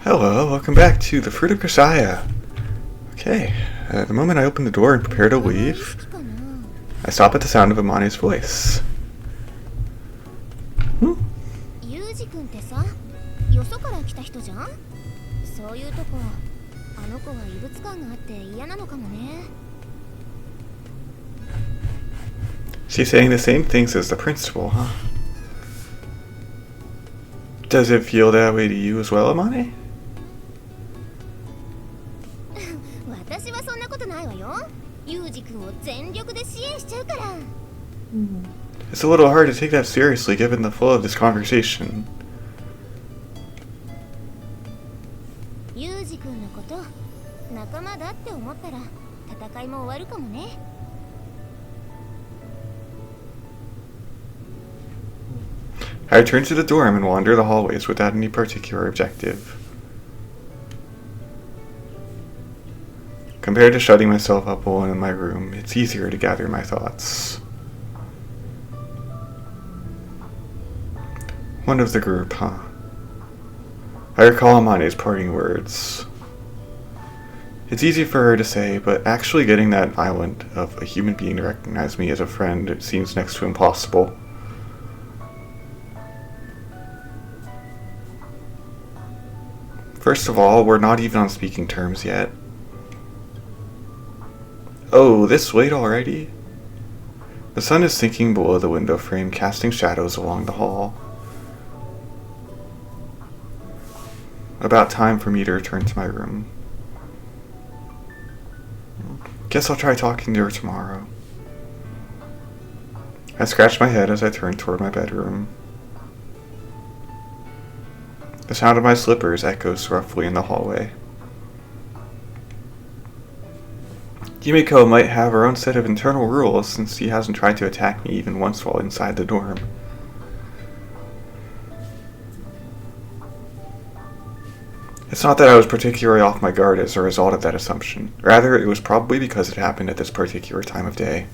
Hello, welcome back to the Fruit of Grisaia. Okay, the moment I open the door and prepare to leave, I stop at the sound of Amane's voice. Yuuji 君ってさ、よそから来た人じゃん？そういうとこ、あの子は異物感があって嫌なのかもね。She's saying the same things as the principal, huh? Does it feel that way to you as well, Amane? 私はそんなことないわよ。ユージ君を全力で支援しちゃうから。It's a little hard to take that seriously given the flow of this conversation. ユージ君のこと、仲間だって思ったら戦いも終わるかもね。I return to the dorm and wander the hallways without any particular objective. Compared to shutting myself up alone in my room, it's easier to gather my thoughts. One of the group, huh? I recall Amane's parting words. It's easy for her to say, but actually getting that island of a human being to recognize me as a friend seems next to impossible. First of all, we're not even on speaking terms yet. Oh, this late already? The sun is sinking below the window frame, casting shadows along the hall. About time for me to return to my room. Guess I'll try talking to her tomorrow. I scratch my head as I turn toward my bedroom. The sound of my slippers echoes roughly in the hallway. Yumiko might have her own set of internal rules since she hasn't tried to attack me even once while inside the dorm. It's not that I was particularly off my guard as a result of that assumption. Rather, it was probably because it happened at this particular time of day.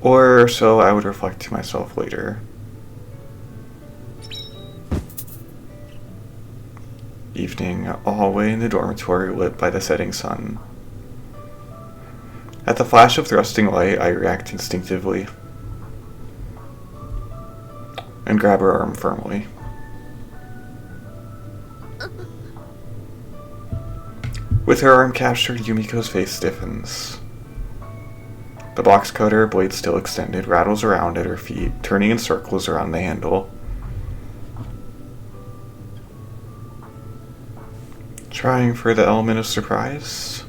Or so I would reflect to myself later. Evening, a hallway in the dormitory lit by the setting sun. At the flash of thrusting light, I react instinctively and grab her arm firmly. With her arm captured, Yumiko's face stiffens. The box cutter, blade still extended, rattles around at her feet, turning in circles around the handle. Trying for the element of surprise.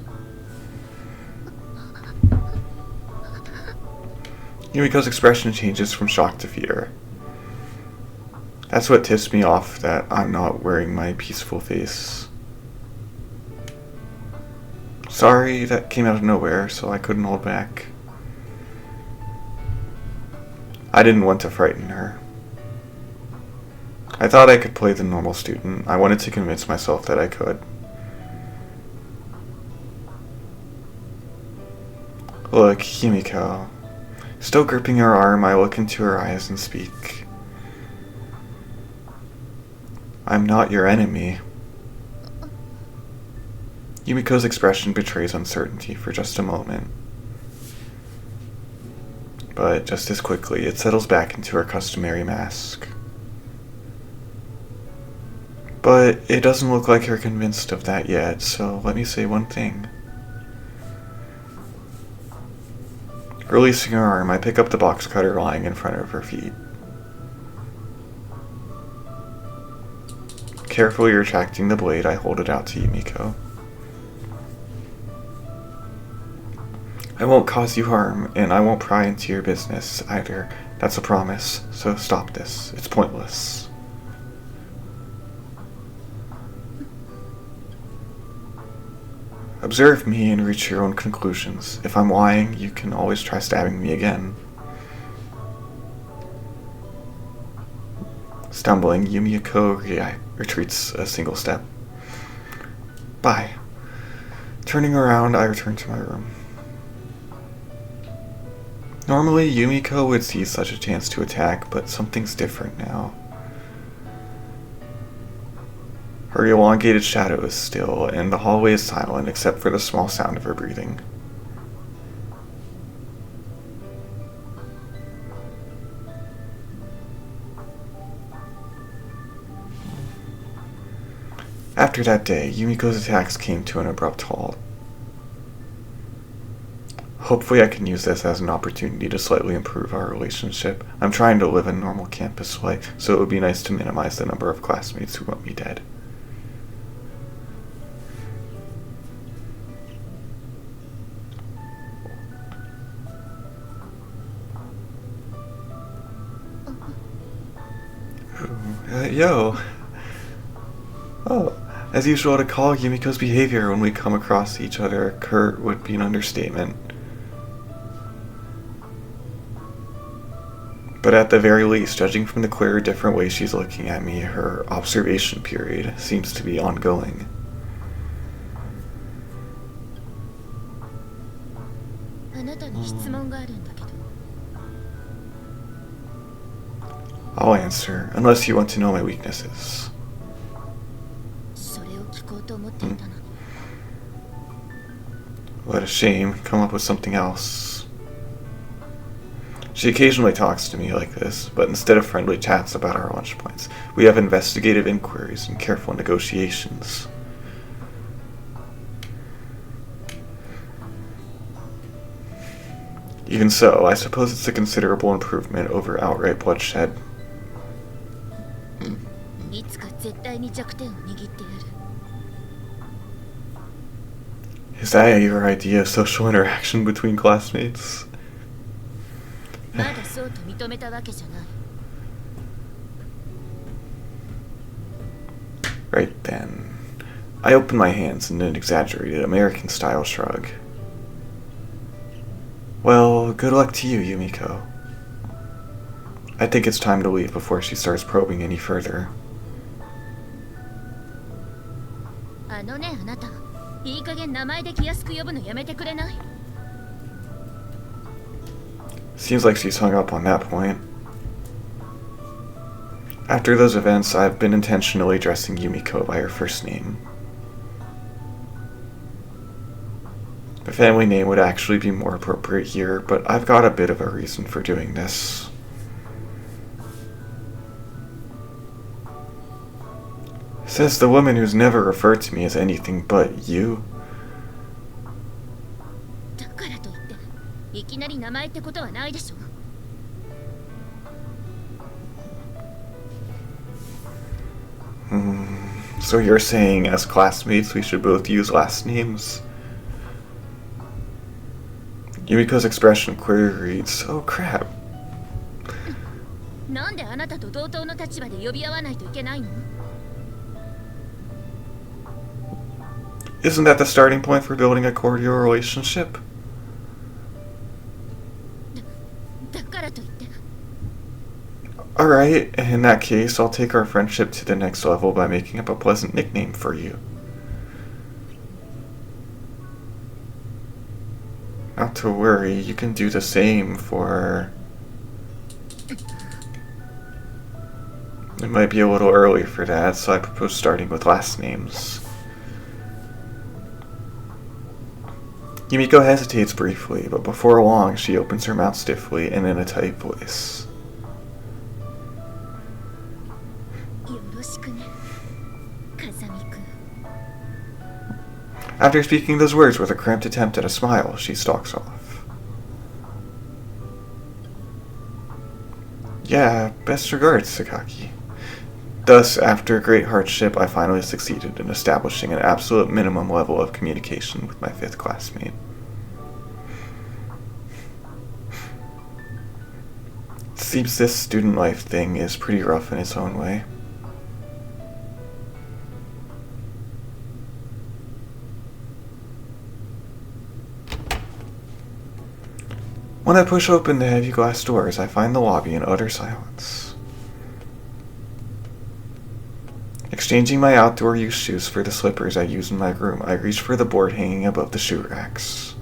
Yumiko's expression changes from shock to fear. That's what tips me off that I'm not wearing my peaceful face. Sorry, that came out of nowhere, so I couldn't hold back. I didn't want to frighten her. I thought I could play the normal student. I wanted to convince myself that I could. Look, Yumiko. Still gripping her arm, I look into her eyes and speak. I'm not your enemy. Yumiko's expression betrays uncertainty for just a moment. But just as quickly, it settles back into her customary mask. But it doesn't look like you're convinced of that yet, so let me say one thing. Releasing her arm, I pick up the box cutter lying in front of her feet. Carefully retracting the blade, I hold it out to Yumiko. I won't cause you harm, and I won't pry into your business either. That's a promise, so stop this. It's pointless. Observe me and reach your own conclusions. If I'm lying, you can always try stabbing me again. Stumbling, Yumiko retreats a single step. Bye. Turning around, I return to my room. Normally, Yumiko would seize such a chance to attack, but something's different now. Her elongated shadow is still, and the hallway is silent except for the small sound of her breathing. After that day, Yumiko's attacks came to an abrupt halt. Hopefully I can use this as an opportunity to slightly improve our relationship. I'm trying to live a normal campus life, so it would be nice to minimize the number of classmates who want me dead. Yo. Oh, as usual, to call Yumiko's behavior when we come across each other curt would be an understatement. But at the very least, judging from the clear different way she's looking at me, her observation period seems to be ongoing. I'll answer, unless you want to know my weaknesses. What a shame. Come up with something else. She occasionally talks to me like this, but instead of friendly chats about our lunch points, we have investigative inquiries and careful negotiations. Even so, I suppose it's a considerable improvement over outright bloodshed. Is that your idea of social interaction between classmates? Right then. I opened my hands in an exaggerated American-style shrug. Well, good luck to you, Yumiko. I think it's time to leave before she starts probing any further. Seems like she's hung up on that point. After those events, I've been intentionally addressing Yumiko by her first name. The family name would actually be more appropriate here, but I've got a bit of a reason for doing this. Says the woman who's never referred to me as anything but you. So you're saying as classmates we should both use last names? Yumiko's expression clearly reads, oh crap. Isn't that the starting point for building a cordial relationship? Alright, in that case, I'll take our friendship to the next level by making up a pleasant nickname for you. Not to worry, you can do the same for... It might be a little early for that, so I propose starting with last names. Yumiko hesitates briefly, but before long she opens her mouth stiffly and in a tight voice. After speaking those words with a cramped attempt at a smile, she stalks off. Yeah, best regards, Sakaki. Thus, after great hardship, I finally succeeded in establishing an absolute minimum level of communication with my 5th classmate. It seems this student life thing is pretty rough in its own way. When I push open the heavy glass doors, I find the lobby in utter silence. Exchanging my outdoor use shoes for the slippers I use in my room, I reach for the board hanging above the shoe racks.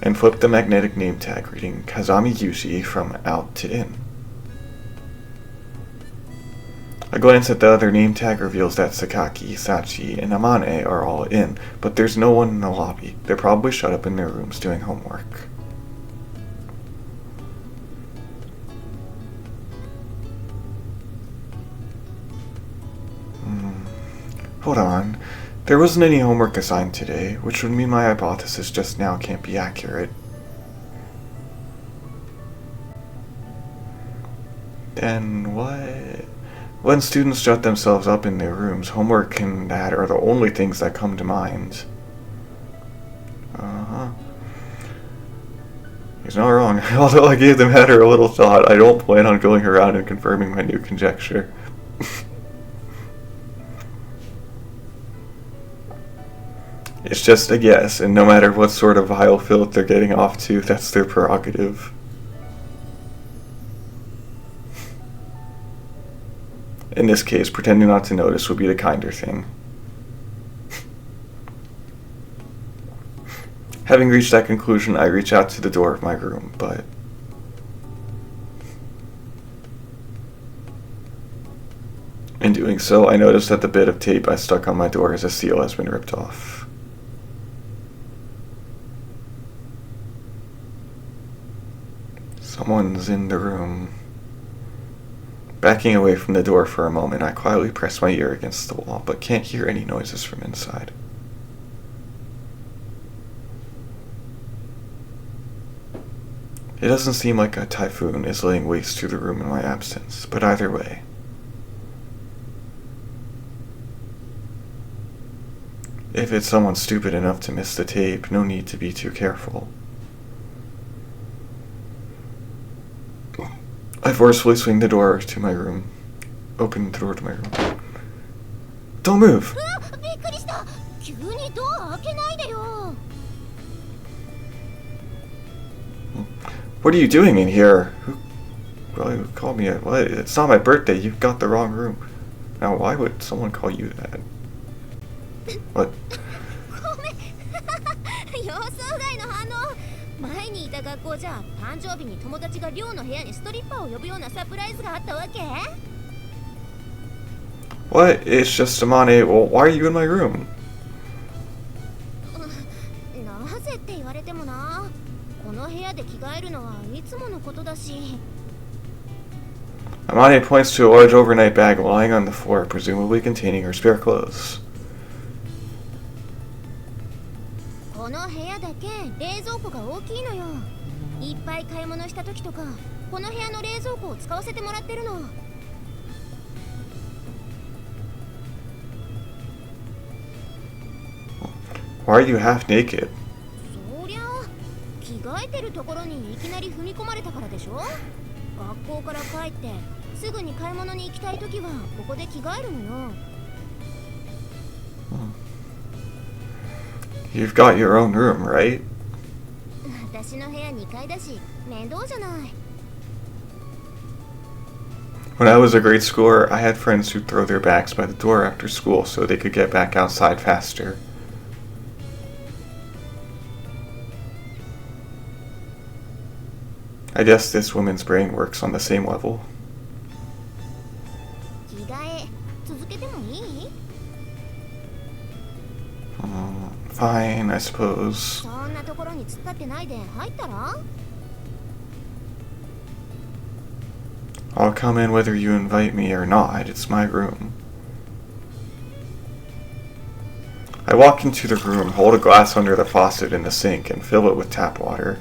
and flip the magnetic name tag reading Kazami Yuuji from out to in. A glance at the other name tag reveals that Sakaki, Sachi, and Amane are all in, but there's no one in the lobby. They're probably shut up in their rooms doing homework. Hold on. There wasn't any homework assigned today, which would mean my hypothesis just now can't be accurate. Then what? When students shut themselves up in their rooms, homework and that are the only things that come to mind. He's not wrong. Although I gave the matter a little thought, I don't plan on going around and confirming my new conjecture. It's just a guess, and no matter what sort of vile filth they're getting off to, that's their prerogative. In this case, pretending not to notice would be the kinder thing. Having reached that conclusion, I reach out to the door of my room, but... in doing so, I notice that the bit of tape I stuck on my door as a seal has been ripped off. Someone's in the room. Backing away from the door for a moment, I quietly press my ear against the wall, but can't hear any noises from inside. It doesn't seem like a typhoon is laying waste to the room in my absence, but either way. If it's someone stupid enough to miss the tape, no need to be too careful. I forcefully swing the door to my room. Open the door to my room. Don't move! What are you doing in here? Who called me? What? It's not my birthday. You've got the wrong room. Now, why would someone call you that? What? 前にいた学校じゃ誕生日に友達が寮の部屋にストリッパーを呼ぶようなサプライズがあったわけ? What? It's just Amane. Well, why are you in my room? なぜって言われてもな。この部屋で着替えるのはいつものことだし。Amane points to a large overnight bag lying on the floor, presumably containing her spare clothes. この部屋だけ冷蔵庫が大きいのよ。いっぱい買い物した時とか、この部屋の冷蔵庫を使わせてもらってるの。Why are you half naked? そりゃ着替えてるところにいきなり踏み込まれたからでしょ。学校から帰ってすぐに買い物に行きたい時はここで着替えるのよ。You've got your own room, right? 私の部屋2階だし面倒じゃない。When I was a grade schooler, I had friends who'd throw their bags by the door after school so they could get back outside faster. I guess this woman's brain works on the same level. 着替え続けてもいい? Fine, I suppose. そんなところに突っ立ってないで入ったら? I'll come in whether you invite me or not. It's my room. I walk into the room, hold a glass under the faucet in the sink, and fill it with tap water.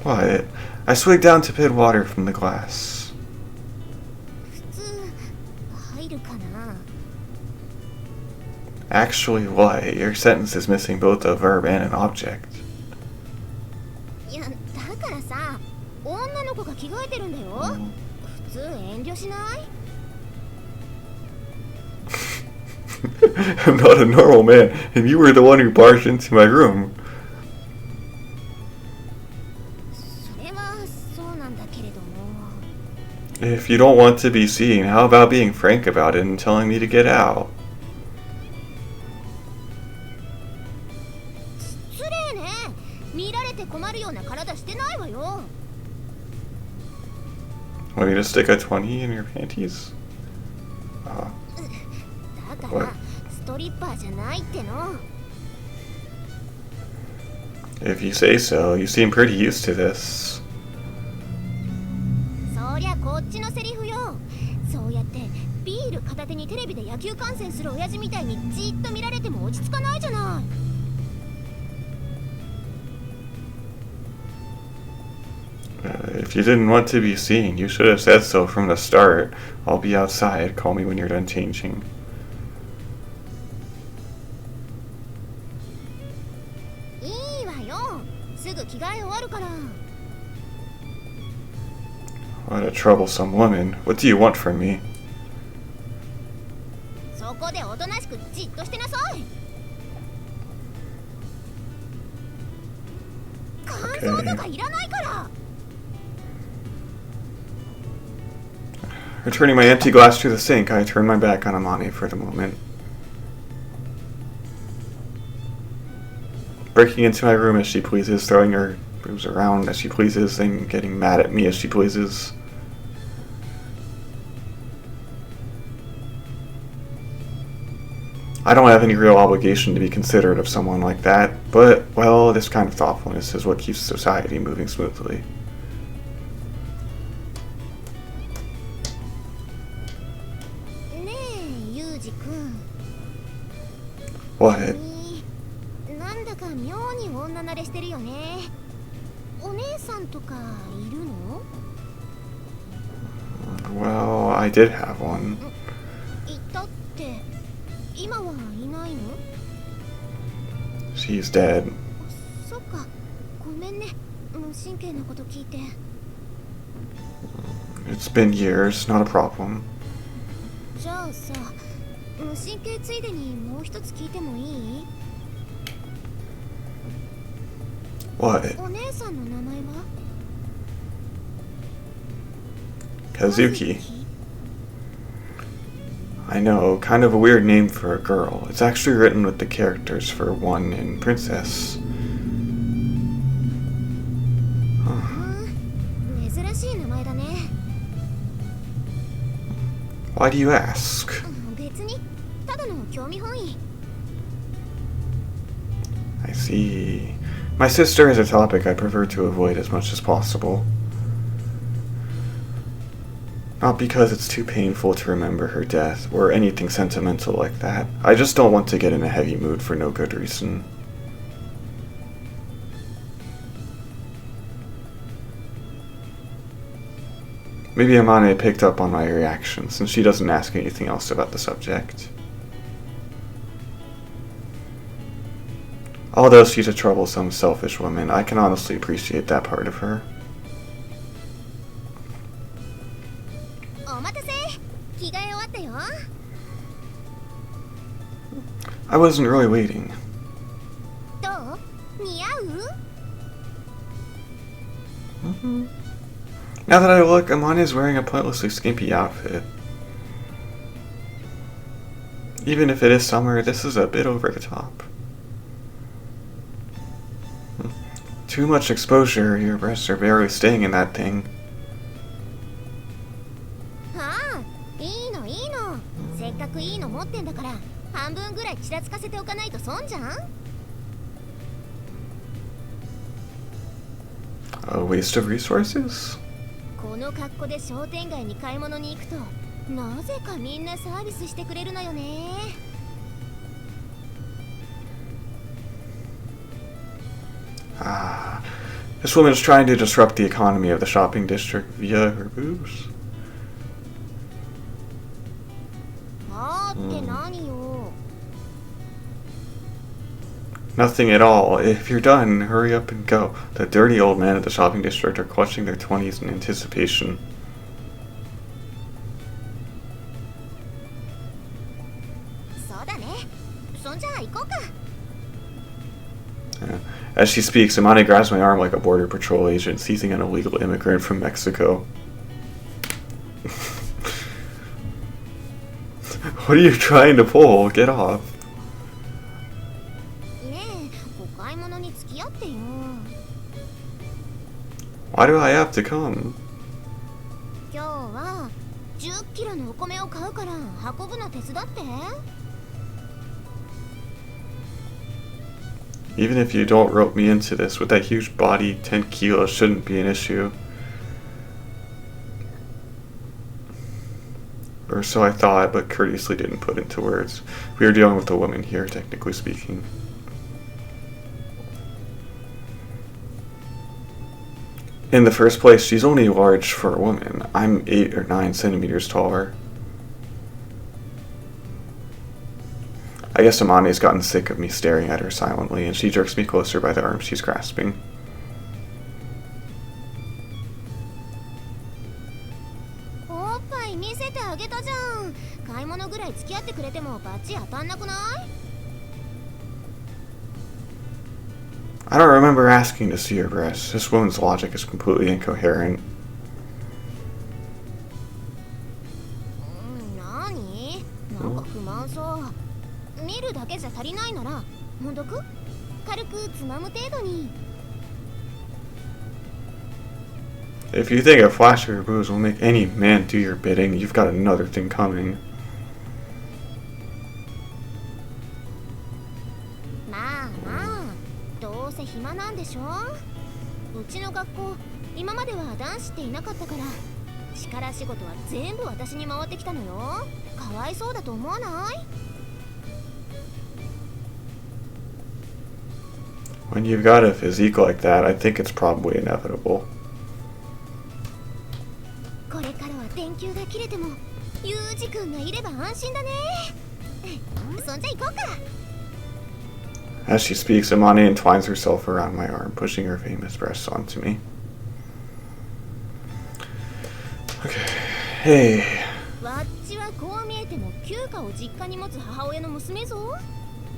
What? I swig down tepid water from the glass. Actually, what? Your sentence is missing both a verb and an object. いや、だからさ、女の子が着替えてるんだよ。普通遠慮しない? I'm not a normal man, and you were the one who barged into my room. それはそうなんだけれども。If you don't want to be seen, how about being frank about it and telling me to get out? 失礼ね。見られて困るような体してないわよ。Want me to stick a 20 in your panties? だからストリッパーじゃないっての。If you say so, you seem pretty used to this. そりゃこっちのセリフよ。そうやってビール片手にテレビで野球観戦する親父みたいにじっと見られても落ち着かないじゃない。If you didn't want to be seen, you should have said so from the start. I'll be outside. Call me when you're done changing. いいわよ。すぐ着替え終わるから。What a troublesome woman. What do you want from me? そこでおとなしくじっとしてなさい。感想とかいらないから。Returning my empty glass to the sink, I turn my back on Amane for the moment. Breaking into my room as she pleases, throwing her moves around as she pleases, then getting mad at me as she pleases. I don't have any real obligation to be considerate of someone like that, but, well, this kind of thoughtfulness is what keeps society moving smoothly. ねえ、ユージ君。 What? なんだか妙に女慣れしてるよね。お姉さんとかいるの？ Well, I did have one. いたって、今はいないの？ She's dead. そっか、ごめんね。無神経なこと聞いて。It's been years, not a problem. じゃあさ、無神経ついでにもう一つ聞いてもいい？ What? お姉さんの名前は？ Kazuki. I know, kind of a weird name for a girl. It's actually written with the characters for one in Princess. 珍しい名前だね。 Why do you ask? 別に、ただの興味本位。 I see. My sister is a topic I prefer to avoid as much as possible. Not because it's too painful to remember her death, or anything sentimental like that. I just don't want to get in a heavy mood for no good reason. Maybe Amane picked up on my reaction, since she doesn't ask anything else about the subject. Although she's a troublesome, selfish woman, I can honestly appreciate that part of her. お待たせ。着替え終わったよ。 I wasn't really waiting. どう？似合う？ Now that I look, Amane is wearing a pointlessly skimpy outfit. Even if it is summer, this is a bit over the top. Too much exposure, your breasts are barely staying in that thing. ああ、いいのいいの。せっかくいいの持ってんだから、半分ぐらいちらつかせておかないと損じゃん。 A waste of resources? この格好で商店街に買い物に行くと、なぜかみんなサービスしてくれるのよね。 Ah, this woman is trying to disrupt the economy of the shopping district via her boobs. あーって何よ。 Nothing at all. If you're done, hurry up and go. The dirty old men of the shopping district are clutching their 20s in anticipation. そうだね。そんじゃあ行こうか。 As she speaks, Amane grabs my arm like a border patrol agent seizing an illegal immigrant from Mexico. What are you trying to pull? Get off. ねえ、お買い物に付き合ってよ。 Why do I have to come? 今日は10キロのお米を買うから運ぶの手伝って。 Even if you don't rope me into this, with that huge body, 10 kilos shouldn't be an issue. Or so I thought, but courteously didn't put into words. We are dealing with a woman here, technically speaking. In the first place, she's only large for a woman. I'm 8 or 9 centimeters taller. I guess Amane's gotten sick of me staring at her silently, and she jerks me closer by the arm she's grasping. おっぱい見せてあげたじゃん。買い物ぐらい付き合ってくれてもバッチ当たんなくない？ I don't remember asking to see her breasts. This woman's logic is completely incoherent. なに？なんか不満そう。見るだけじゃ足りないなら、もどく？軽くつまむ程度に。 If you think a flash of your boobs will make any man do your bidding, you've got another thing coming. まあまあ、どうせ暇なんでしょ？うちの学校、今までは男子っていなかったから、力仕事は全部私に回ってきたのよ。かわいそうだと思わない？ When you've got a physique like that, I think it's probably inevitable. これからは電球が切れても、ユージ君がいれば安心だね。そんじゃ行こうか。 As she speaks, Amane entwines herself around my arm, pushing her famous breasts onto me. Okay. Hey. わっちはこう見えても休暇を実家に持つ母親の娘ぞ。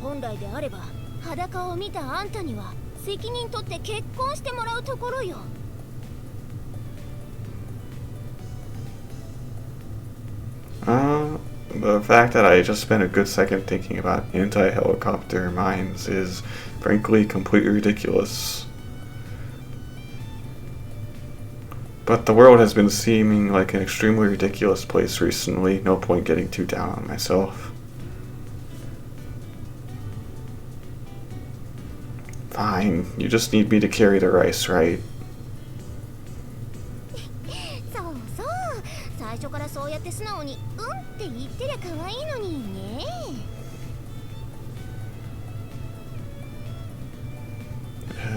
本来であれば裸を見たあんたには責任取って結婚してもらうところよ。 The fact that I just spent a good second thinking about anti-helicopter mines is, frankly, completely ridiculous. But the world has been seeming like an extremely ridiculous place recently. No point getting too down on myself. Fine, you just need me to carry the rice, right? そうそう、最初からそうやって素直にうんって言ってりゃ可愛いのにね。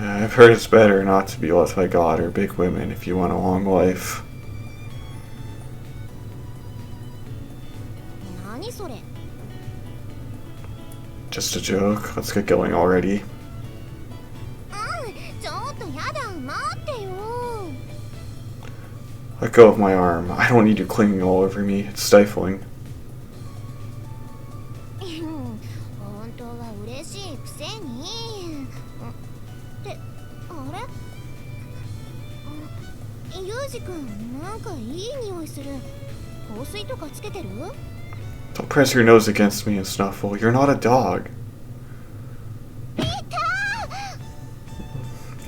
I've heard it's better not to be left by God or big women if you want a long life. 何それ？ Just a joke. Let's get going already. ちょっとやだ、待ってよ。 Let go of my arm. I don't need you clinging all over me. It's stifling. 本当は嬉しいくせに。ってあれ？ユージ君、なんかいい匂いする。香水とかつけてる？ Don't press your nose against me and snuffle. You're not a dog.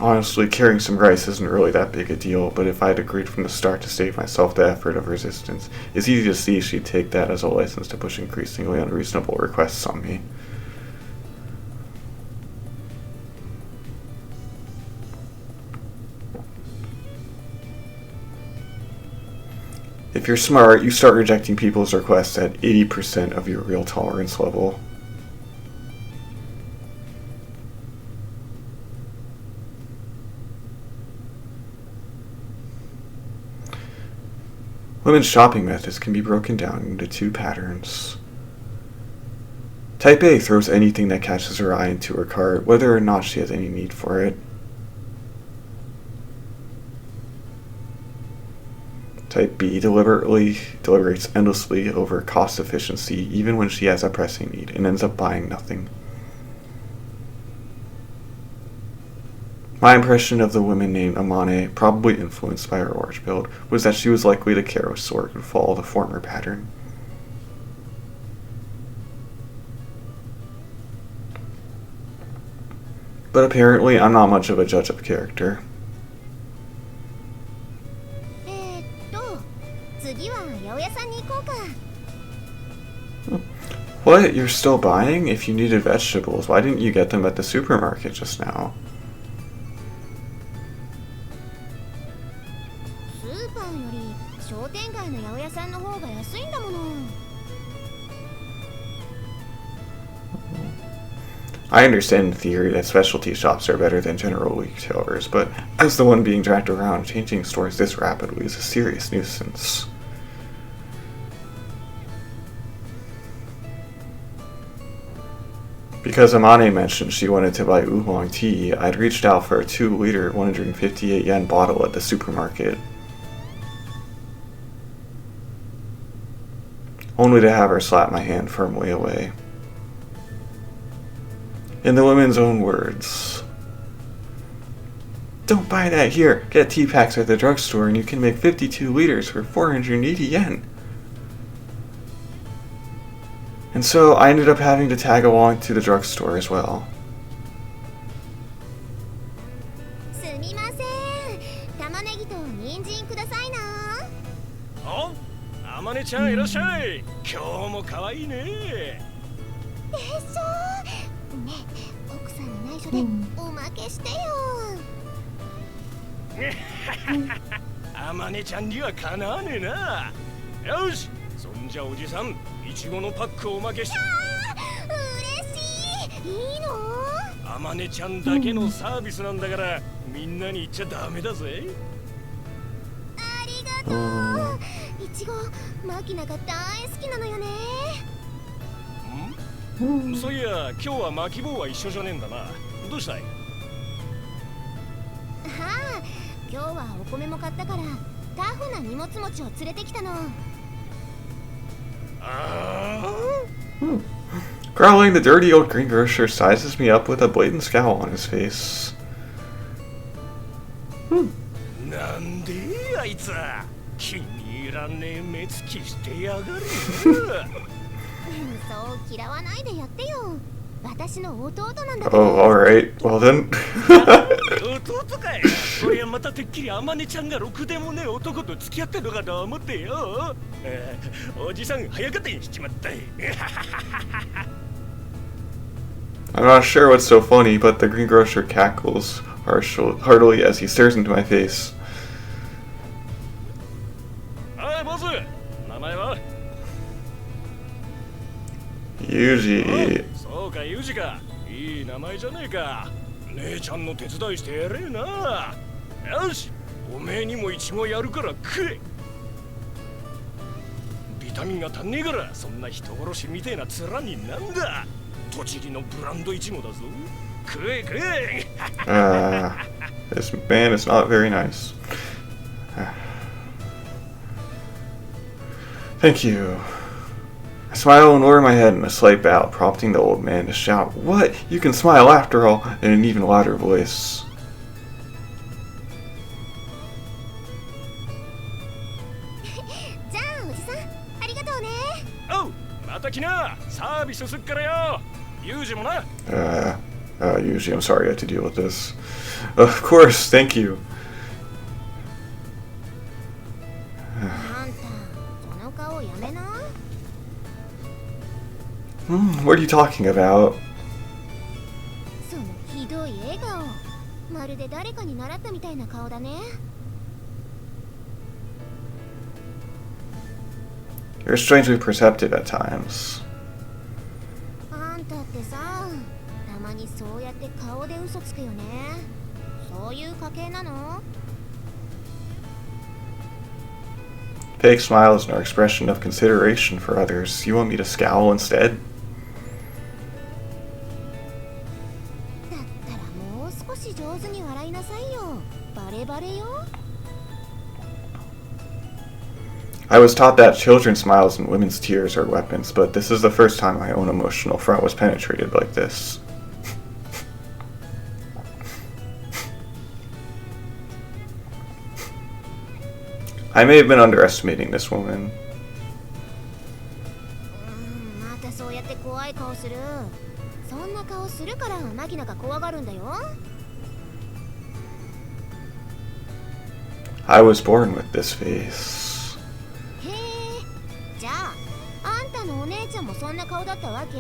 Honestly, carrying some rice isn't really that big a deal, but if I'd agreed from the start to save myself the effort of resistance, it's easy to see she'd take that as a license to push increasingly unreasonable requests on me. If you're smart, you start rejecting people's requests at 80% of your real tolerance level. Women's shopping methods can be broken down into two patterns. Type A throws anything that catches her eye into her cart, whether or not she has any need for it. Type B deliberates endlessly over cost efficiency, even when she has a pressing need, and ends up buying nothing. My impression of the woman named Amane, probably influenced by her large build, was that she was likely to carry a sword and follow the former pattern. But apparently, I'm not much of a judge of character. 次は八百屋さんに行こうか。 What? You're still buying? If you needed vegetables, why didn't you get them at the supermarket just now? スーパーより商店街の八百屋さんの方が安いんだもの。 I understand in theory that specialty shops are better than general retailers, but as the one being dragged around, changing stores this rapidly is a serious nuisance. Because Amane mentioned she wanted to buy oolong tea, I'd reached out for a 2-liter 158 yen bottle at the supermarket. Only to have her slap my hand firmly away. In the woman's own words, "Don't buy that here. Get tea packs at the drugstore and you can make 52 liters for 480 yen. And so I ended up having to tag along to the drugstore as well. すみません。玉ねぎと人参くださいな。お、あまねちゃんいらっしゃい。今日も可愛いね。でしょ。ね、奥さんに内緒でおまけしてよ。あまねちゃんにはかなわねえな。よし、そんじゃおじさん、いちごのパックをおまけして。嬉しい。いいの？あまねちゃんだけのサービスなんだから、みんなに言っちゃダメだぜ。ありがとう。いちご、マキナが大好きなのよね。そういや、今日はマキボウは一緒じゃねえんだな。どうしたい？はあ、今日はお米も買ったからタフな荷物持ちを連れてきたの。Growling, the dirty old greengrocer sizes me up with a blatant scowl on his face. なんであいつ気に入らねえ目つきしてやがるな。そう嫌わないでやってよ。私の弟なんだ。Oh, alright. Well then. 弟かい。これはまたてっきりあまねちゃんがろくでもねえ男と付き合ってるのかと思ってよ。おじさん早かったにしちまったい。I'm not sure what's so funny, but the greengrocer cackles heartily as he stares into my face. はい、ボス。名前はYuuji. そうか、ユージか。いい名前じゃねえか。姉ちゃんの手伝いしてやれえな。よし、おめえにもイチゴやるから食え。ビタミンが足んねえからそんな人殺しみてえな面になんだ。栃木のブランドイチゴだぞ。食え食え。This man is not very nice. Thank you. I smile and lower my head in a slight bow, prompting the old man to shout, "What? You can smile after all," in an even louder voice. じゃあおじさん、ありがとうね。おう、また来な。サービスすっからよ。ユージもな。Usually I'm sorry I had to deal with this. Of course, thank you. あんた、その顔やめな。What are you talking about? そのひどい笑顔、まるで誰かに習ったみたいな顔だね。You're strangely perceptive at times. あんたってさ、たまにそうやって顔で嘘つくよね。そういう家系なのFake smile is no expression of consideration for others. You want me to scowl instead? だったらもう少し上手に笑いなさいよ。バレバレよ。I was taught that children's smiles and women's tears are weapons, but this is the first time my own emotional front was penetrated like this. I may have been underestimating this woman. またそうやって怖い顔する。そんな顔するからマキナが怖がるんだよ。 I was born with this face. へえ、じゃああんたのお姉ちゃんもそんな顔だったわけ？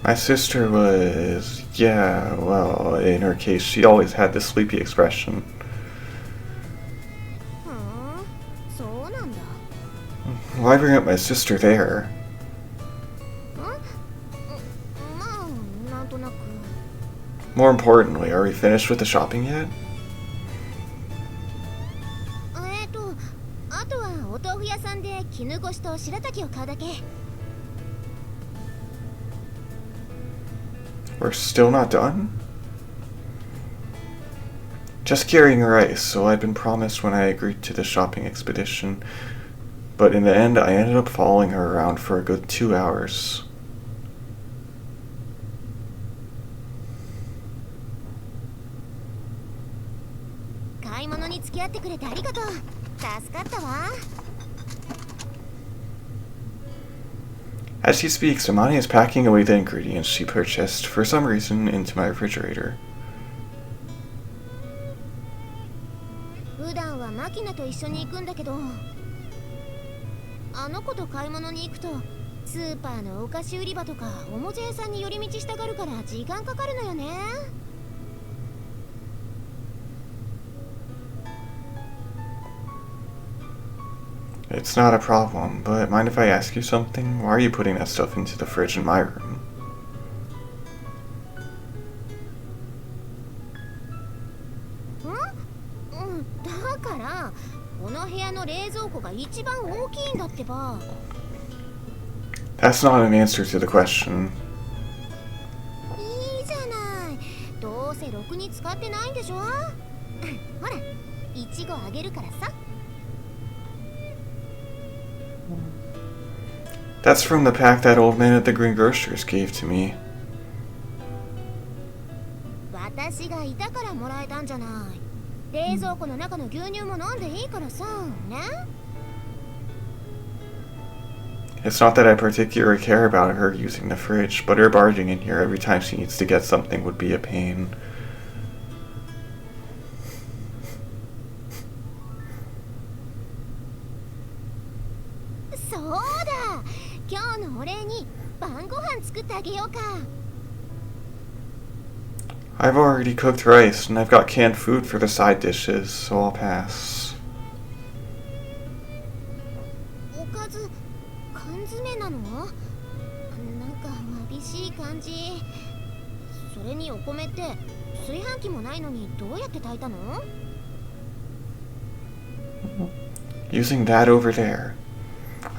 My sister was, yeah, well, in her case, she always had this sleepy expression. ふん、そうなんだ。 Why bring up my sister there? まあ、なんとなく。 More importantly, are we finished with the shopping yet? あとはお豆腐屋さんで絹ごしと白滝を買うだけ。 We're still not done? Just carrying rice, so I'd been promised when I agreed to the shopping expedition. But in the end, I ended up following her around for a good 2 hours. 買い物に付き合ってくれてありがとう。助かったわ。 As she speaks, Amane is packing away the ingredients she purchased, for some reason, into my refrigerator. 普段はマキナと一緒に行くんだけど、あの子と買い物に行くとスーパーのお菓子売り場とかおもちゃ屋さんに寄り道したがるから時間かかるのよね。 It's not a problem, but mind if I ask you something? Why are you putting that stuff into the fridge in my room? だからこの部屋の冷蔵庫が一番大きいんだってば。 That's not an answer to the question. いいじゃない。どうせろくに使ってないんでしょ。ほら、いちごあげるからさ。 That's from the pack that old man at the greengrocer's gave to me. 私がいたからもらえたんじゃない。冷蔵庫の中の牛乳も飲んでいいからさ、ね。 It's not that I particularly care about her using the fridge, but her barging in here every time she needs to get something would be a pain. そうだ。今日のお礼に晩ご飯作ってあげようか。 I've already cooked rice, and I've got canned food for the side dishes, so I'll pass. おかず缶詰なの？なんかわびしい感じ。それにお米って炊飯器もないのにどうやって炊いたの？ Using that over there.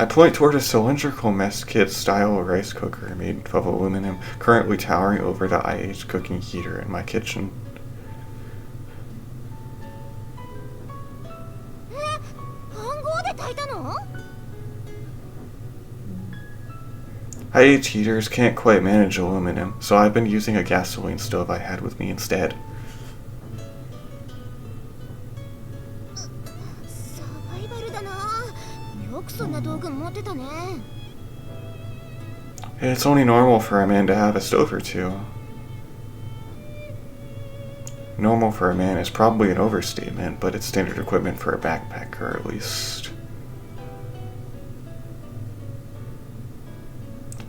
I point toward a cylindrical mess kit style rice cooker made of aluminum, currently towering over the IH cooking heater in my kitchen. 飯盒で炊いたの？ IH heaters can't quite manage aluminum, so I've been using a gasoline stove I had with me instead. サバイバルだな。よくそんな道具持ってたね。 It's only normal for a man to have a stove or two. Normal for a man is probably an overstatement, but it's standard equipment for a backpacker at least.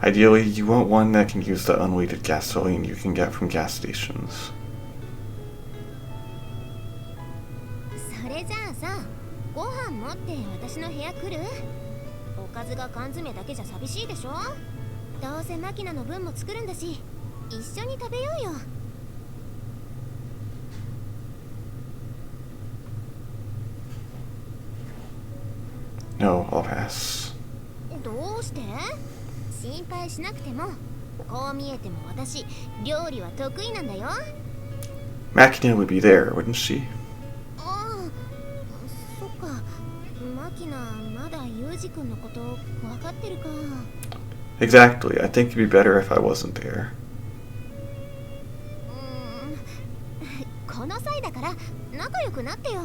Ideally, you want one that can use the unleaded gasoline you can get from gas stations. それじゃあさ、ご飯持って私の部屋来る？おかずが缶詰だけじゃ寂しいでしょ？どうせマキナの分も作るんだし、一緒に食べようよ。 No, I'll pass. どうして？心配しなくても、こう見えても私、料理は得意なんだよ。 Machina would be there, wouldn't she? ああ、そっか。マキナ、まだユージ君のこと分かってるか。 Exactly, I think it'd be better if I wasn't there. この際だから仲良くなってよ。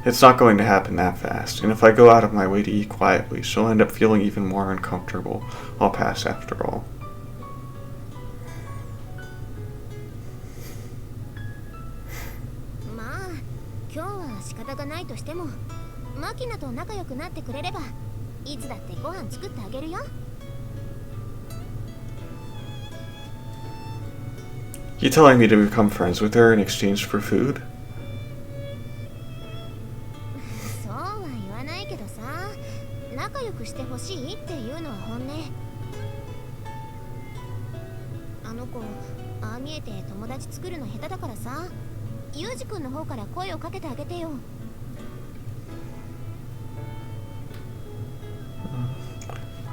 It's not going to happen that fast, and if I go out of my way to eat quietly, she'll end up feeling even more uncomfortable. I'll pass after all. You telling me to become friends with her in exchange for food?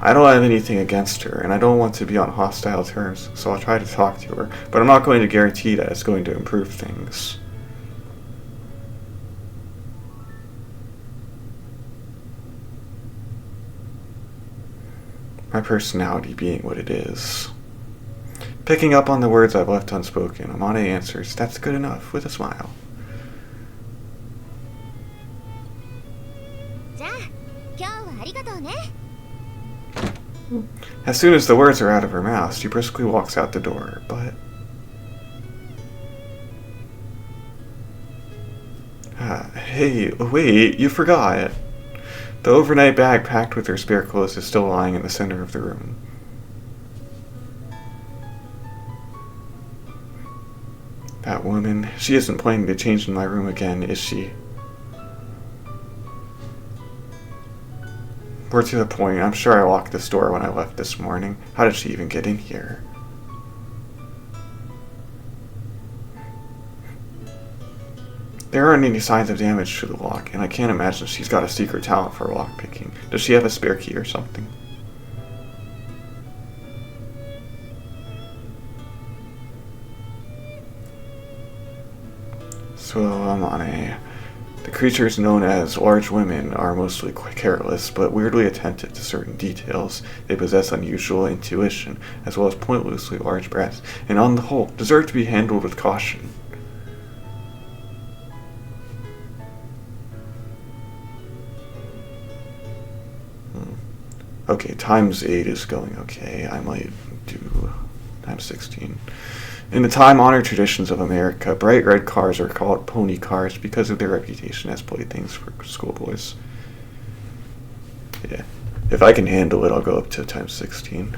I don't have anything against her, and I don't want to be on hostile terms, so I'll try to talk to her, but I'm not going to guarantee that it's going to improve things. My personality being what it is. Picking up on the words I've left unspoken, Amane answers, "That's good enough," with a smile. As soon as the words are out of her mouth, she briskly walks out the door, but... hey, wait, you forgot. The overnight bag packed with her spare clothes is still lying in the center of the room. That woman, she isn't planning to change in my room again, is she? More to the point, I'm sure I locked this door when I left this morning. How did she even get in here? There aren't any signs of damage to the lock, and I can't imagine she's got a secret talent for lockpicking. Does she have a spare key or something? So, Amane. The creatures known as large women are mostly careless, but weirdly attentive to certain details. They possess unusual intuition, as well as pointlessly large breasts, and on the whole, deserve to be handled with caution. Okay, times 8 is going okay. I might do times 16. In the time-honored traditions of America, bright red cars are called pony cars because of their reputation as playthings for schoolboys. Yeah, if I can handle it, I'll go up to times 16.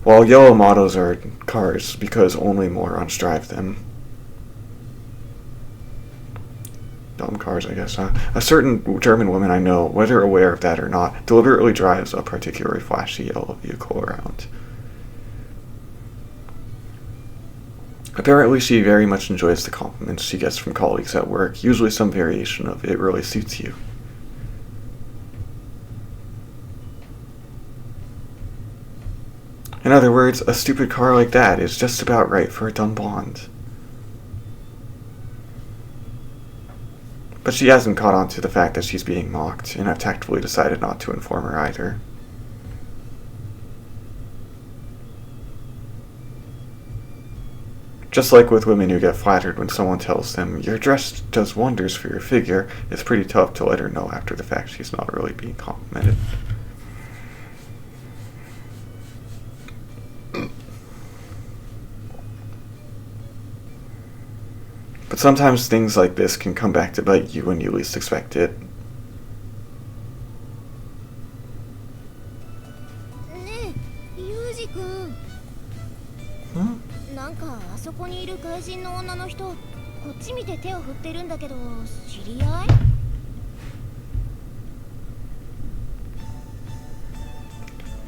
While yellow models are cars because only morons drive them. Dumb cars, I guess, huh? A certain German woman I know, whether aware of that or not, deliberately drives a particularly flashy yellow vehicle around. Apparently, she very much enjoys the compliments she gets from colleagues at work, usually some variation of "it really suits you." In other words, a stupid car like that is just about right for a dumb blonde. But she hasn't caught on to the fact that she's being mocked, and I've tactfully decided not to inform her either. Just like with women who get flattered when someone tells them, "Your dress does wonders for your figure," it's pretty tough to let her know after the fact she's not really being complimented. But sometimes things like this can come back to bite you when you least expect it.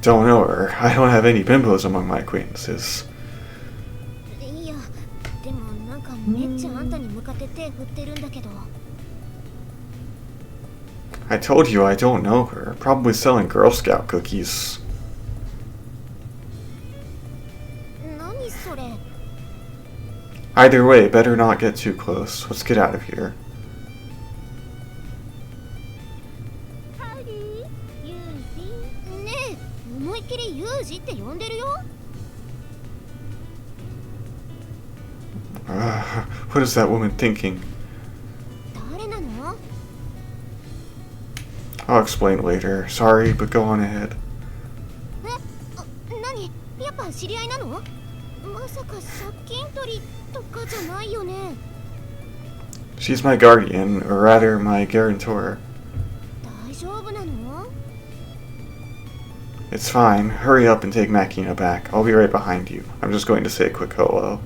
Don't know her. I don't have any bimbos among my acquaintances. I told you I don't know her. Probably selling Girl Scout cookies. Either way, better not get too close. Let's get out of here. What is that woman thinking? I'll explain later. Sorry, but go on ahead. 何やっぱ知り合いなの？まさか借金取りとかじゃないよね。 She's my guardian, or rather, my guarantor. 大丈夫なの？ It's fine. Hurry up and take Makina back. I'll be right behind you. I'm just going to say a quick hello.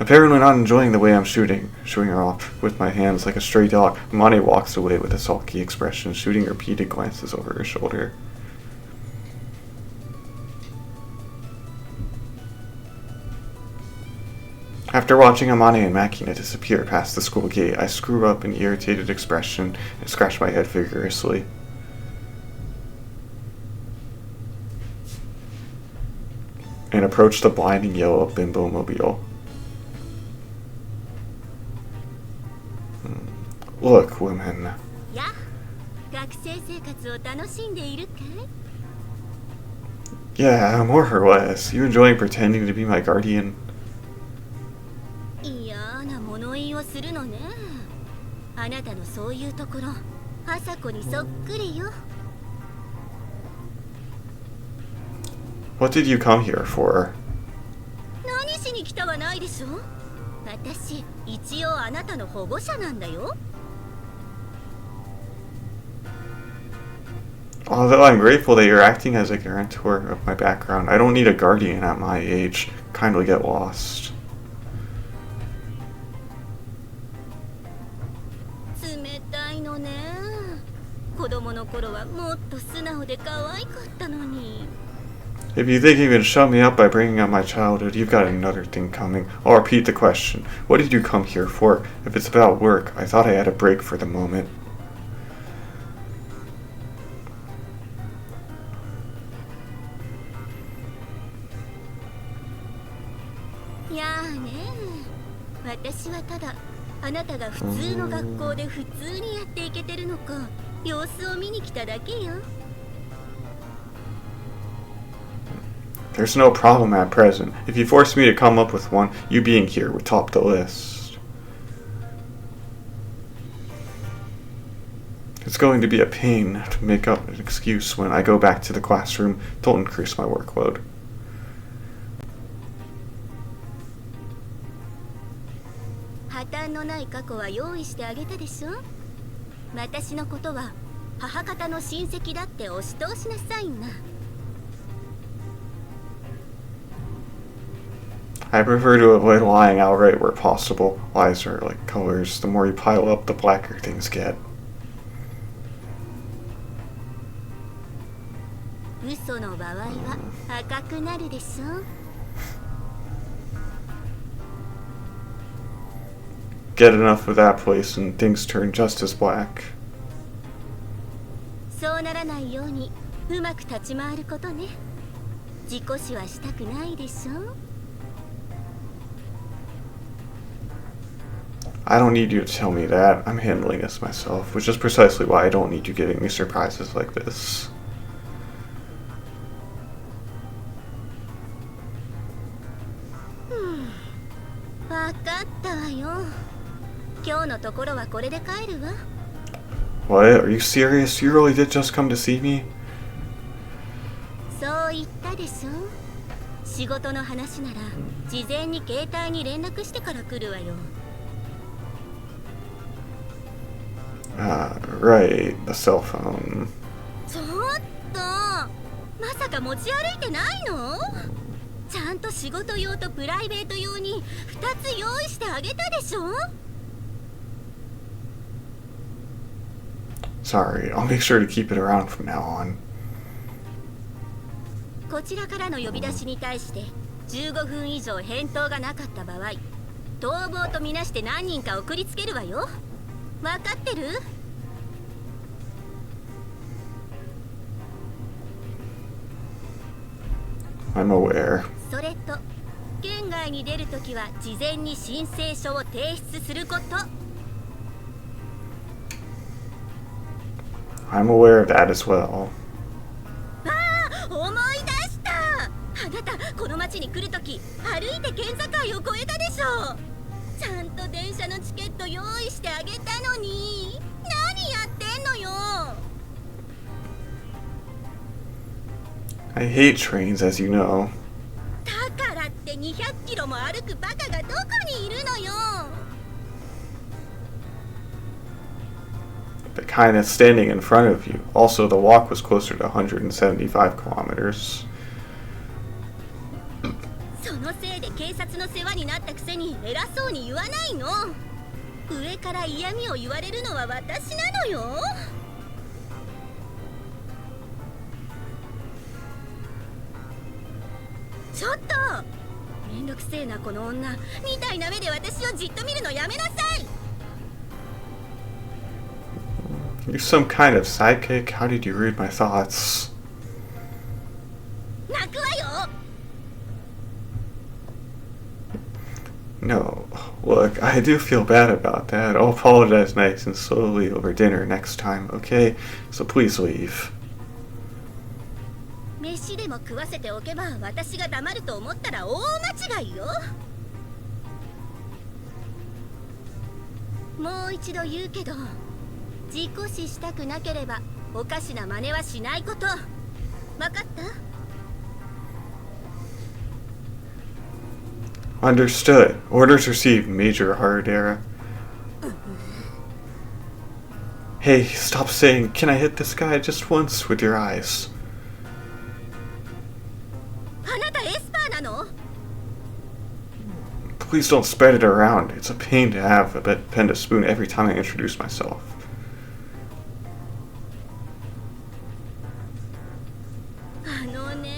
Apparently not enjoying the way I'm shooing her off with my hands like a stray dog, Amane walks away with a sulky expression, shooting repeated glances over her shoulder. After watching Amane and Makina disappear past the school gate, I screw up an irritated expression and scratch my head vigorously. And approach the blinding yellow bimbo mobile. Look, women. Yeah, more or less. You enjoying pretending to be my guardian? What did you come here for? Although I'm grateful that you're acting as a guarantor of my background, I don't need a guardian at my age. Kindly get lost. If you think you can shut me up by bringing up my childhood, you've got another thing coming. I'll repeat the question. What did you come here for? If it's about work, I thought I had a break for the moment. There's no problem at present. If you force me to come up with one, you being here would top the list. It's going to be a pain to make up an excuse when I go back to the classroom. Don't increase my workload. I prefer to avoid lying outright where possible. Lies are like colors. The more you pile up, the blacker things get. Get enough of that place and things turn just as black. I don't need you to tell me that. I'm handling this myself, which is precisely why I don't need you giving me surprises like this. What? Are you serious? You really did just come to see me? Right, the cell phone. Sorry, I'll make sure to keep it around from now on. こちらからの呼び出しに対して15分以上返答がなかった場合、逃亡とみなして何人か送りつけるわよ。わかってる？ I'm aware. それと県外に出るときは事前に申請書を提出すること。 I'm aware of that as well. 思い出した。あなたこの町に来るとき歩いて県境を越えたでしょ。電車のチケット用意してあげたのに何やってんのよ。 I hate trains, as you know. だからって200キロも歩くバカがどこにいるのよ。 The kind that's standing in front of you. Also, the walk was closer to 175 kilometers. そのせいで警察の世話になったくせに偉そうに言わないの。上から嫌味を言われるのは私なのよ。ちょっとめんどくせえなこの女みたいな目で私をじっと見るのやめなさい。 You're some kind of sidekick? How did you read my thoughts? 泣くわよ。 No. Look, I do feel bad about that. I'll apologize nice and slowly over dinner next time, okay? So please leave. 飯でも食わせておけば私が黙ると思ったら大間違いよ。もう一度言うけど事故死したくなければおかしな真似はしないこと。わかった？ Understood. Orders received, Major Harudera. Hey, stop saying, can I hit this guy just once with your eyes? あなたエスパーなの？ Please don't spread it around. It's a pain to have a pen to spoon every time I introduce myself. あのね。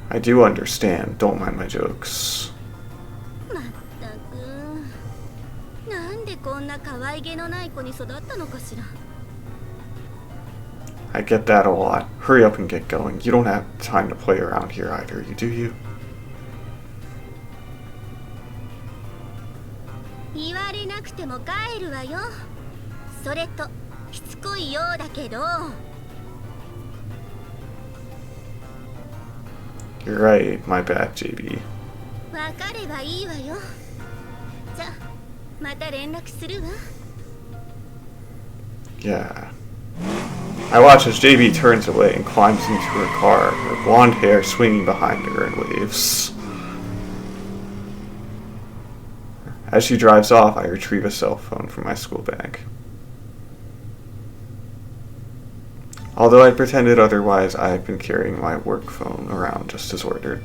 I do understand. Don't mind my jokes. まったくなんでこんな可愛げのない子に育ったのかしら。 I get that a lot. Hurry up and get going. You don't have time to play around here either, do you? 言われなくても帰るわよ。それとしつこいようだけど。 You're right. My bad, JB. わかればいいわよ。じゃまた連絡するわ。 Yeah. I watch as JB turns away and climbs into her car, her blonde hair swinging behind her in waves. As she drives off, I retrieve a cell phone from my school bag. Although I pretended otherwise, I have been carrying my work phone around just as ordered.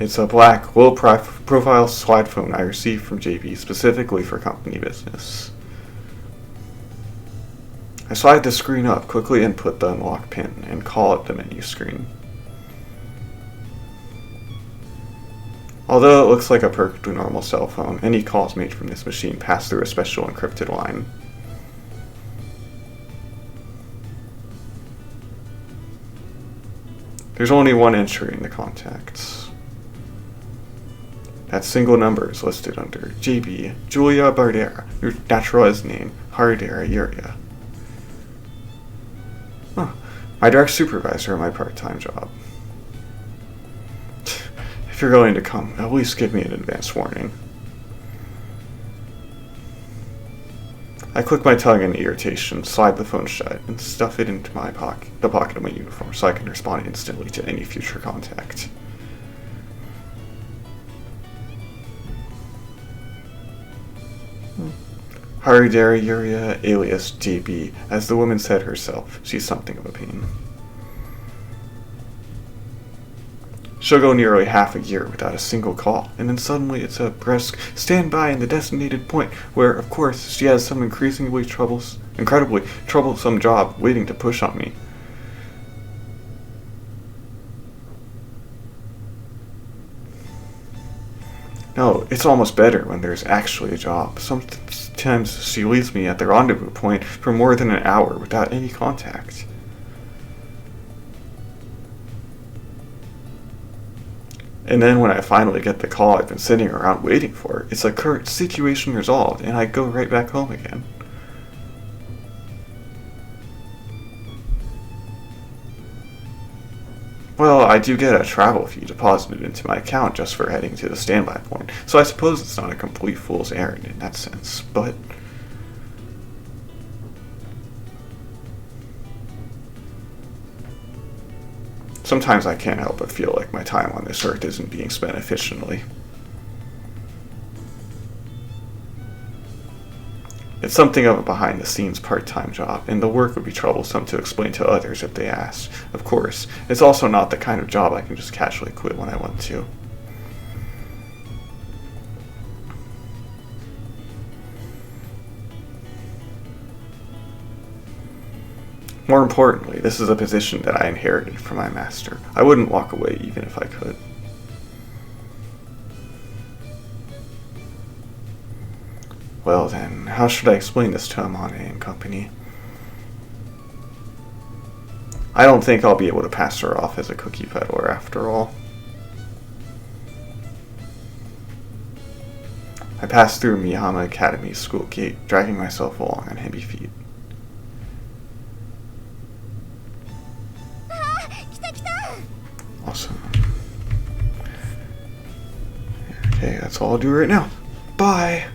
It's a black, low-profile slide phone I received from JB specifically for company business. I slide the screen up, quickly input the unlock pin, and call it the menu screen. Although it looks like a perfectly normal cell phone, any calls made from this machine pass through a special encrypted line. There's only one entry in the contacts. That single number is listed under JB, Yuria Harudera, your naturalized name, Harudera Yuria. Huh. My direct supervisor at my part-time job. If you're going to come, at least give me an advance warning. I click my tongue in irritation, slide the phone shut, and stuff it into my the pocket of my uniform so I can respond instantly to any future contact. Harudera Yuria, alias JB. As the woman said herself, she's something of a pain. She'll go nearly half a year without a single call, and then suddenly it's a brisk stand by in the designated point where, of course, she has some incredibly troublesome job waiting to push on me. No, it's almost better when there's actually a job. Sometimes she leaves me at the rendezvous point for more than an hour without any contact. And then when I finally get the call I've been sitting around waiting for, it's like current situation resolved, and I go right back home again. Well, I do get a travel fee deposited into my account just for heading to the standby point, so I suppose it's not a complete fool's errand in that sense, but... sometimes I can't help but feel like my time on this earth isn't being spent efficiently. It's something of a behind-the-scenes part-time job, and the work would be troublesome to explain to others if they asked. Of course, it's also not the kind of job I can just casually quit when I want to. More importantly, this is a position that I inherited from my master. I wouldn't walk away even if I could. Well then, how should I explain this to Amane and company? I don't think I'll be able to pass her off as a cookie peddler after all. I passed through Miyama Academy's school gate, dragging myself along on heavy feet. Awesome. Okay, that's all I'll do right now. Bye!